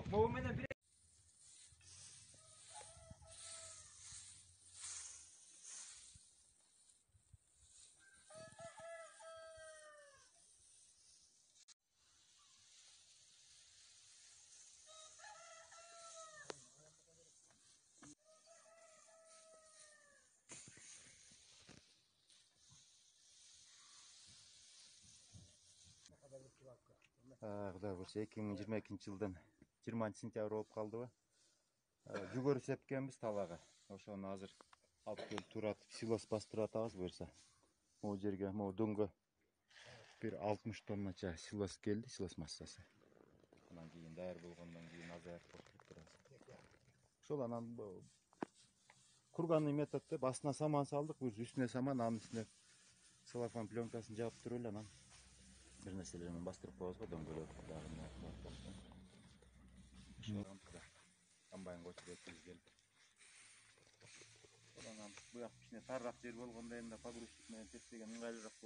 Могу менен бир Құдай көрсе 2022 жылдын 20 сентябрь болуп калдыбы. Жүгөрү сепкенбиз талага. Ошону азыр алып келип туратып силос бастырып атабыз буюрса. Могу жерге, могу дөңгө бир 60 тоннача силос келди, силос массасы. Анан кийин даяр болгондон кийин азаяк кошуп турабыз. Ошол анан курганный метод деп астына саман салдык, буюрса үстүнө саман, анын үстүнө целлофан пленкасын жаап туруп эле анан bir nерселермен бастырып коебуз го дөңгөлөп дагы. Комбайн көчүрүп өткүзүп келип. Анан буяк кичине тарыраак жер болгондо эми погрузчик менен теппеген ыңгайлуураак